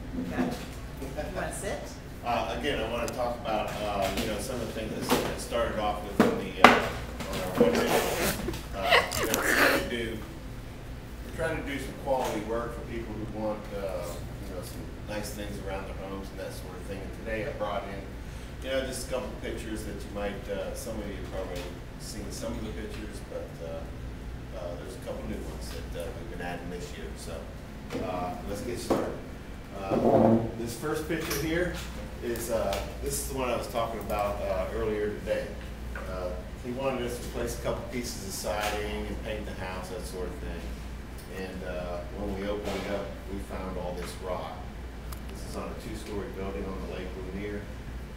Okay. You want to sit? Again, I want to talk about some of the things that started off with on our website. We're trying to do some quality work for people who want some nice things around their homes and that sort of thing. And today I brought in just a couple of pictures that you might some of you probably seen some of the pictures, but there's a couple new ones that we've been adding this year. So let's get started. This first picture here is this is the one I was talking about earlier today. He wanted us to replace a couple pieces of siding and paint the house, that sort of thing. And when we opened it up, we found all this rock. This is on a 2-story building on the Lake Lanier.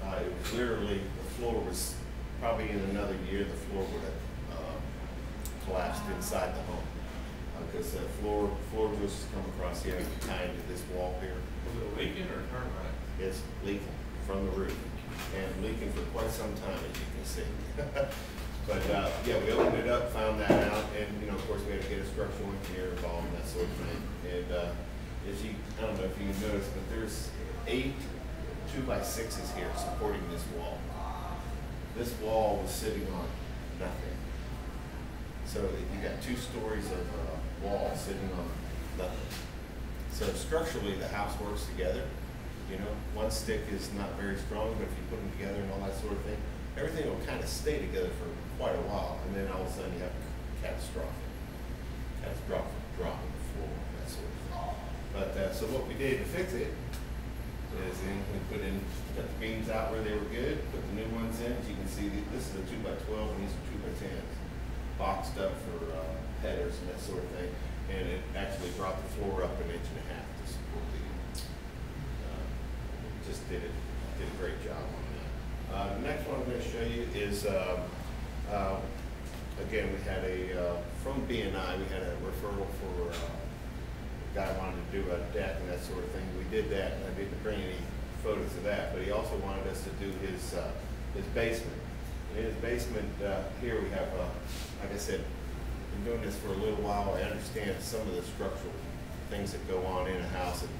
It was literally, the floor was probably in another year, the floor would have collapsed inside the home. Because the floor just come across here and tie into this wall here. Was it leaking or turning right? It's leaking from the roof, and leaking for quite some time, as you can see. But yeah, we opened it up, found that out, and of course we had to get a structural engineer involved and that sort of thing. And I don't know if you noticed, but there's 8 2x6s here supporting this wall. This wall was sitting on nothing. So you got 2 stories of wall sitting on nothing. So structurally, the house works together. One stick is not very strong, but if you put them together and all that sort of thing, everything will kind of stay together for quite a while, and then all of a sudden you have catastrophic drop on the floor, that sort of thing. But so what we did to fix it is we cut the beams out where they were good, put the new ones in. As you can see, this is a 2x12 and these are 2x10s, boxed up for headers and that sort of thing, and it actually brought the floor up 1.5 inches to support the. Just did a great job on that. The next one I'm going to show you is again, we had from B&I, we had a referral for a guy wanted to do a deck and that sort of thing. We did that, and I didn't bring any photos of that, but he also wanted us to do his basement. And in his basement here we have, like I said, been doing this for a little while. I understand some of the structural things that go on in a house, and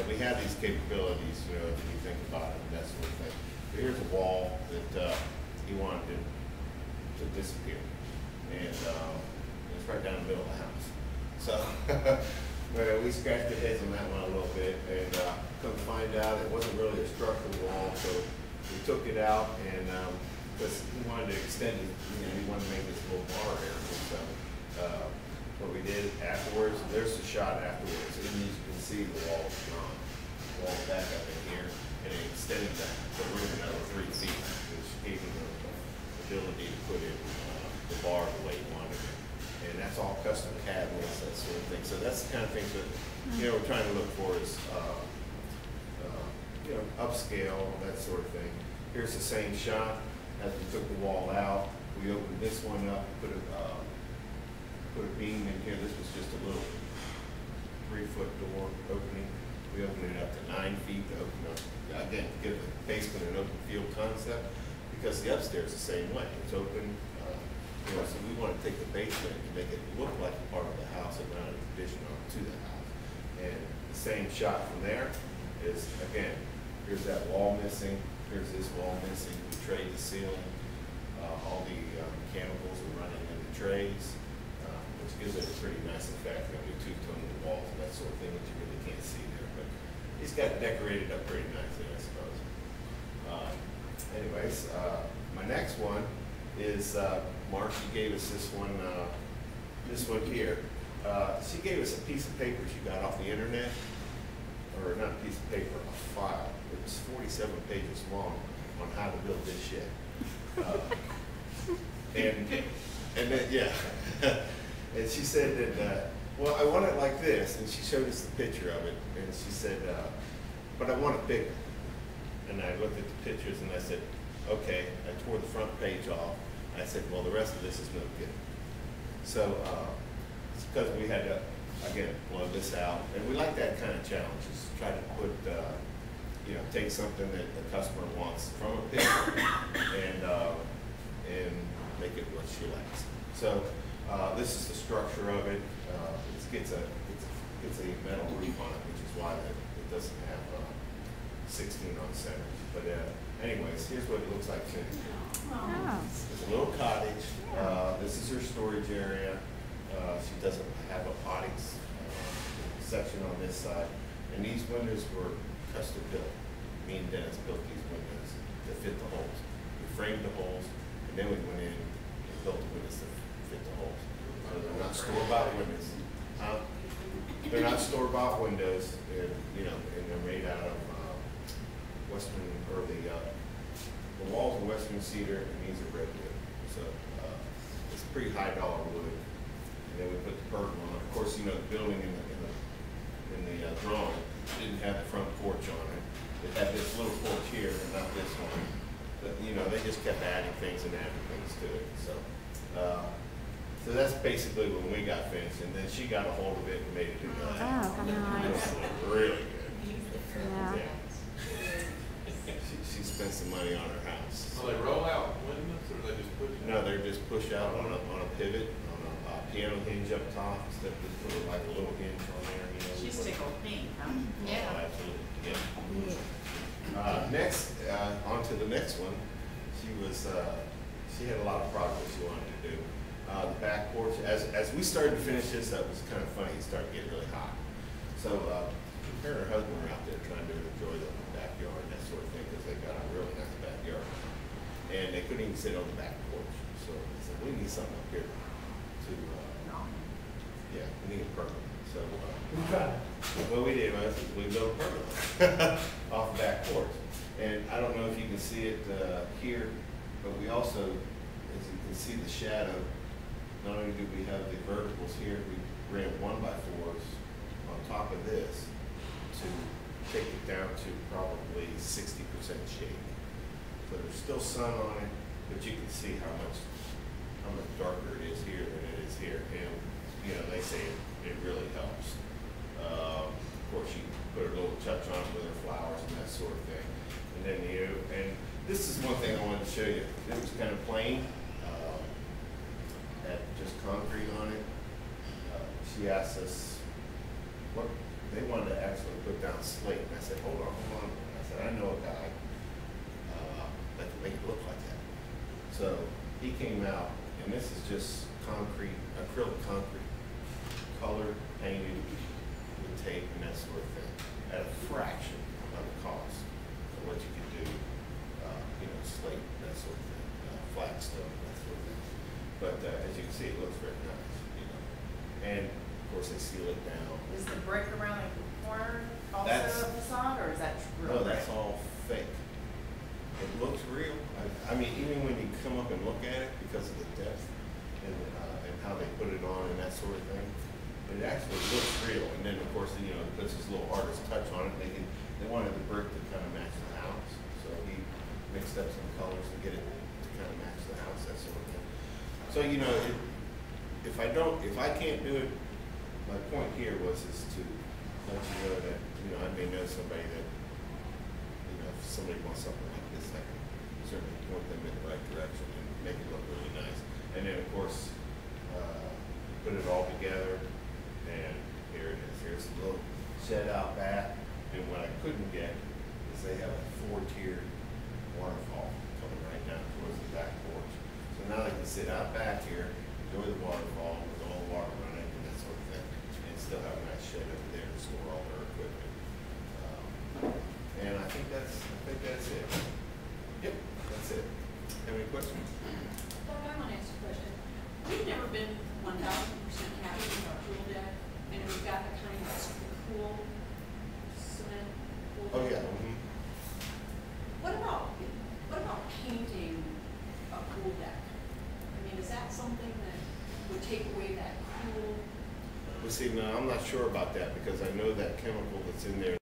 we have these capabilities, if you think about it and that sort of thing. But here's a wall that he wanted to disappear, and it's right down the middle of the house. So we scratched our heads on that one a little bit, and come to find out it wasn't really a structural wall, so we took it out, and because he wanted to extend it, he wanted to make this little bar area. So what we did afterwards, there's the shot afterwards, and you can see the wall is gone. The wall back up in here, and it extended the room another 3 feet, which gave him the ability to put in the bar the way he wanted it. And that's all custom cabinets, that sort of thing. So that's the kind of things that we're trying to look for is upscale, that sort of thing. Here's the same shot. As we took the wall out, we opened this one up, put a beam in here. This was just a little 3-foot door opening. We opened it up to 9 feet to open up, again, to give the basement an open field concept, because the upstairs is the same way. It's open, so we want to take the basement and make it look like a part of the house and not an addition to the house. And the same shot from there is, again, here's that wall missing, here's this wall missing. We trade the ceiling, all the mechanicals are running in the trays, which gives it a pretty nice effect. We have 2-tone walls and that sort of thing, which you really can't see there. But he's got it decorated up pretty nicely, I suppose. Anyways, my next one is Marcy gave us this one here. She gave us a piece of paper she got off the internet, or not a piece of paper, a file. It was 47 pages long on how to build this shed. And then, yeah. And she said that, well, I want it like this. And she showed us the picture of it. And she said, but I want it bigger. And I looked at the pictures and I said, okay. I tore the front page off. And I said, well, the rest of this is no good. So it's because we had to, again, blow this out. And we like that kind of challenge, is try to put, take something that the customer wants from a picture and make it what she likes. So this is the structure of it. It gets a metal roof on it, which is why it doesn't have 16 on center. But anyways, here's what it looks like finished. Oh. It's a little cottage. This is her storage area. She doesn't have a potty section on this side. And these windows were custom built. Me and Dennis built these windows to fit the holes. We framed the holes, and then we went in and built the windows to fit the holes. So they're not store-bought windows. They're not store-bought windows, and, and they're made out of Western, or the walls are Western cedar, and these are redwood. So it's pretty high dollar wood. And then we put the pergola on. Of course, the building in the drawing didn't have the front porch on it. It had this little porch here, and not this one. But they just kept adding things and adding things to it. So that's basically when we got finished, and then she got a hold of it and made it do that. Oh, nice. Really good. Yeah. She spent some money on her house. So they roll out windows, or they just push it? No, they're just push out on a pivot, on a piano hinge up top, instead of just put like a little hinge on there. She's tickled pink, huh? Oh, absolutely, yeah. Next, on to the next one. She had a lot of projects she wanted to do. The back porch, as we started to finish this, that was kind of funny. It started getting really hot. So her and her husband were out there trying to enjoy the backyard and that sort of thing, because they got a really nice backyard. And they couldn't even sit on the back porch. So they said, we need something up here to, we need a pergola. So what we did was we built a pergola off the back porch. And I don't know if you can see it here, but we also, as you can see the shadow, not only do we have the verticals here, we ran 1x4s on top of this to take it down to probably 60% shade. So there's still sun on it, but you can see how much darker it is here than it is here. And they say it really helps. Of course, you put a little touch on it with her flowers and that sort of thing. And then and this is one thing I wanted to show you. It was kind of plain, had just concrete on it. She asked us what they wanted to actually put down slate. And I said, hold on. I said, I know a guy that can make it look like that. So he came out, and this is just concrete, acrylic concrete, colored, painted with tape and that sort of thing, at a fraction of the cost of what you could do, slate, that sort of thing, flagstone, that sort of thing. But as you can see, it looks very nice, And of course, they seal it down. Is the brick around the corner also That's- a facade, or is that real? No, that's all fake. It looks real. I mean, even when you come up and look at it, because of the depth and how they put it on and that sort of thing, it actually looks real. And then, of course, it puts this little artist touch on it. They wanted the brick to kind of match the house, so he mixed up some colors to get it to kind of match the house, that sort of thing. So if I can't do it, my point here is to let you know that I may know somebody that if somebody wants something like this, I can certainly point them in the right direction and make it look really nice. And then, of course, put it all together, and here it is. Here's a little shed out back, and what I couldn't get is they have a 4-tiered waterfall coming right down towards the back porch. So now they can sit out back here, enjoy the waterfall with all the water running and that sort of thing, and still have a nice shed over there to store all their equipment. And I think that's it. Yep, that's it. Have any questions? Doug, I want to ask a question. We've never been 1,000% happy with our pool deck, and we've got the kind of cool cement pool Oh, deck. yeah. Mm-hmm. What about painting a pool deck? I mean, is that something that would take away that cool? Well, see, now I'm not sure about that, because I know that chemical that's in there